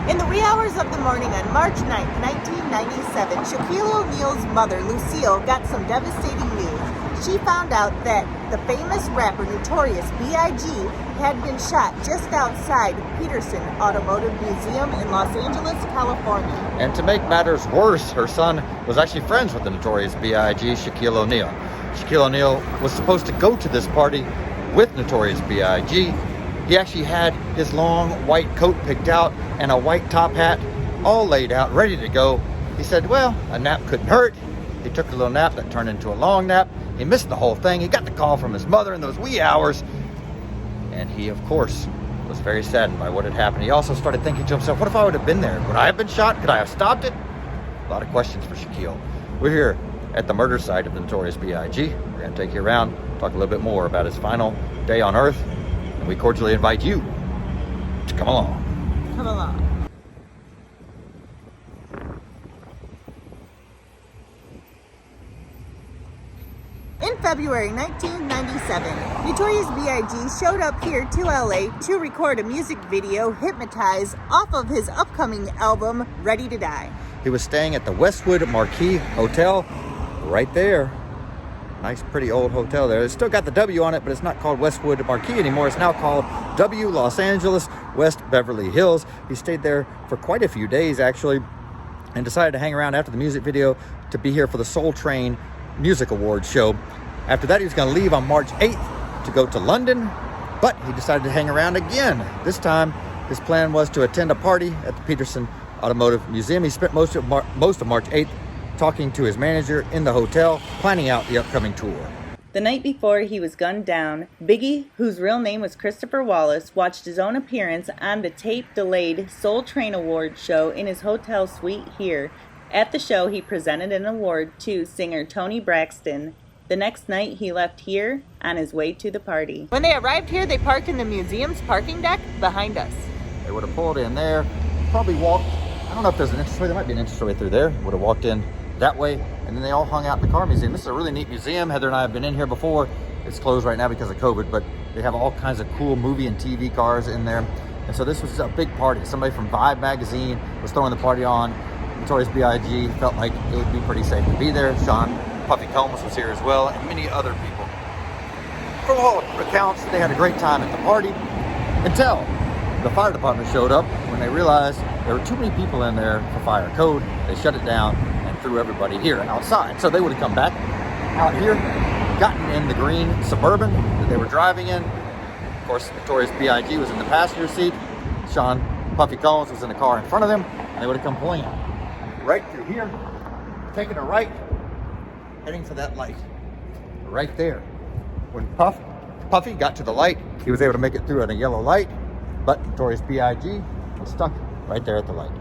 In the wee hours of the morning on March 9th, 1997, Shaquille O'Neal's mother, Lucille, got some devastating news. She found out that the famous rapper Notorious B.I.G. had been shot just outside Petersen Automotive Museum in Los Angeles, California. And to make matters worse, her son was actually friends with the Notorious B.I.G., Shaquille O'Neal. Shaquille O'Neal was supposed to go to this party with Notorious B.I.G. He actually had his long white coat picked out and a white top hat all laid out, ready to go. He said, well, a nap couldn't hurt. He took a little nap that turned into a long nap. He missed the whole thing. He got the call from his mother in those wee hours. And he, of course, was very saddened by what had happened. He also started thinking to himself, what if I would have been there? Would I have been shot? Could I have stopped it? A lot of questions for Shaquille. We're here at the murder site of the Notorious B.I.G. We're going to take you around, talk a little bit more about his final day on Earth. And we cordially invite you to come along. Come along. In February 1997, Notorious B.I.G. showed up here to LA to record a music video, Hypnotize, off of his upcoming album, Ready to Die. He was staying at the Westwood Marquis Hotel right there. Nice, pretty old hotel there. It's still got the W on it, but it's not called Westwood Marquis anymore. It's now called W Los Angeles West Beverly Hills. He stayed there for quite a few days, actually, and decided to hang around after the music video to be here for the Soul Train Music Awards show. After that, he was going to leave on March 8th to go to London, but he decided to hang around again. This time, his plan was to attend a party at the Petersen Automotive Museum. He spent most of March 8th talking to his manager in the hotel, planning out the upcoming tour. The night before he was gunned down, Biggie, whose real name was Christopher Wallace, watched his own appearance on the tape-delayed Soul Train Awards show in his hotel suite here. At the show, he presented an award to singer Toni Braxton. The next night, he left here on his way to the party. When they arrived here, they parked in the museum's parking deck behind us. They would have pulled in there, probably walked, I don't know if there's an entranceway, there might be an entranceway through there, would have walked in that way, and then they all hung out in the car museum. This is a really neat museum. Heather and I have been in here before. It's closed right now because of COVID, but they have all kinds of cool movie and TV cars in there. And so this was a big party. Somebody from Vibe magazine was throwing the party on. Notorious B.I.G. felt like it would be pretty safe to be there. Sean Puffy Combs was here as well, and many other people. From all accounts, they had a great time at the party until the fire department showed up. When they realized there were too many people in there for fire code, they shut it down and threw everybody here outside. So they would have come back out here, gotten in the green Suburban that they were driving in. Of course, Notorious B.I.G. was in the passenger seat. Sean Puffy Combs was in the car in front of them, and they would have come pulling out right through here, taking a right, heading for that light right there. When Puffy got to the light, he was able to make it through at a yellow light, but Notorious B.I.G. was stuck right there at the light.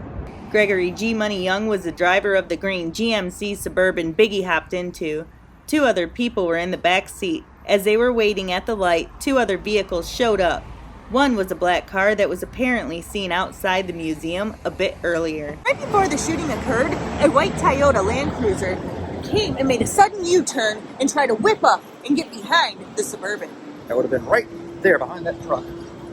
Gregory G. Money Young was the driver of the green GMC Suburban Biggie hopped into. Two other people were in the back seat. As they were waiting at the light, two other vehicles showed up. One was a black car that was apparently seen outside the museum a bit earlier. Right before the shooting occurred, a white Toyota Land Cruiser came and made a sudden U-turn and tried to whip up and get behind the Suburban. That would have been right there behind that truck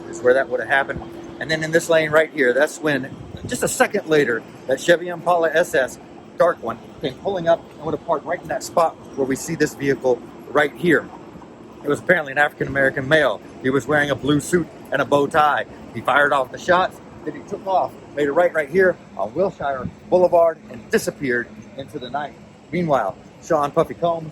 is where that would have happened. And then in this lane right here, that's when, just a second later, that Chevy Impala SS, dark one, came pulling up and would have parked right in that spot where we see this vehicle right here. It was apparently an African-American male. He was wearing a blue suit and a bow tie. He fired off the shots, then he took off, made a right here on Wilshire Boulevard, and disappeared into the night. Meanwhile, Sean Puffy Combs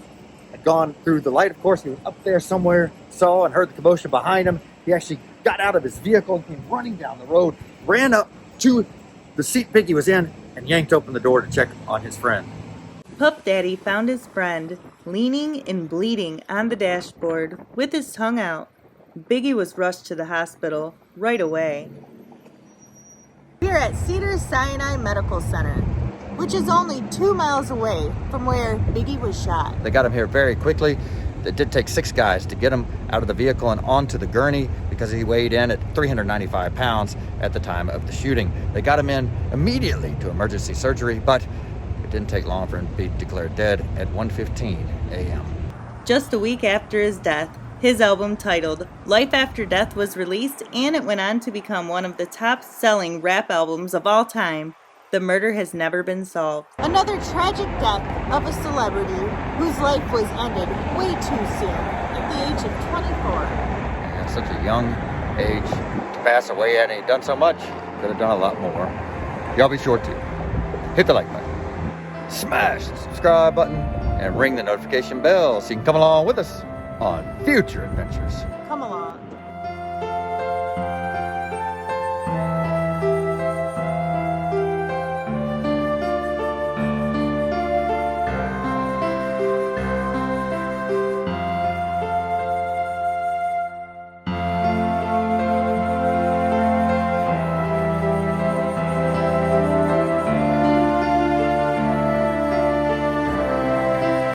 had gone through the light. Of course, he was up there somewhere, saw and heard the commotion behind him. He actually got out of his vehicle and came running down the road, ran up to the seat Piggy was in, and yanked open the door to check on his friend. Puff Daddy found his friend leaning and bleeding on the dashboard with his tongue out. Biggie was rushed to the hospital right away. We're at Cedars-Sinai Medical Center, which is only 2 miles away from where Biggie was shot. They got him here very quickly. It did take 6 guys to get him out of the vehicle and onto the gurney because he weighed in at 395 pounds at the time of the shooting. They got him in immediately to emergency surgery, but it didn't take long for him to be declared dead at 1:15 a.m. Just a week after his death, His album titled Life After Death was released, and it went on to become one of the top-selling rap albums of all time. The murder has never been solved. Another tragic death of a celebrity whose life was ended way too soon at the age of 24. Yeah, such a young age to pass away at, and he done so much. Could have done a lot more. Y'all be sure to hit the like button, smash the subscribe button, and ring the notification bell so you can come along with us on future adventures.